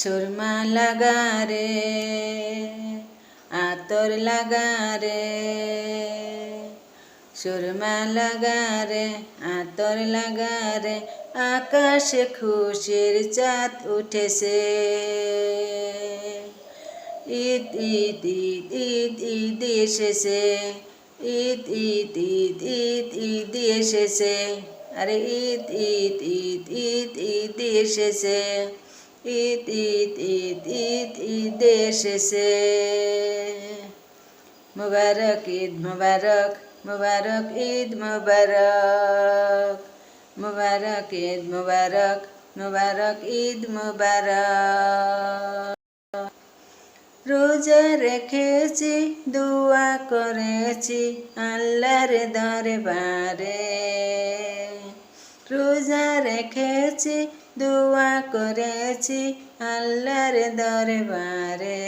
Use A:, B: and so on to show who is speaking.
A: সুরমা লাগা রে আতর লাগা রে, সুরমা লাগা রে আতর লাগা রে, আকাশে খুশির চাঁদ উঠেছে। ঈদ ঈদ ঈদ ঈদ ঈদ এসেছে, ঈদ ঈদ ঈদ ঈদ ঈদ এসেছে, আরে ঈদ ঈদ ঈদ ঈদ ঈদ এসেছে, ঈদ ঈদ ঈদ ঈদ ঈদ এসেছে। মুবারক ঈদ মুবারক, মুবারক ঈদ মুবারক, মুবারক ঈদ মুবারক, মুবারক ঈদ মুবারক। রোজা রেখেছি দোয়া করেছি আল্লাহর দরবারে, রোজা রেখেছি দোয়া করেছি আল্লাহর দরবারে।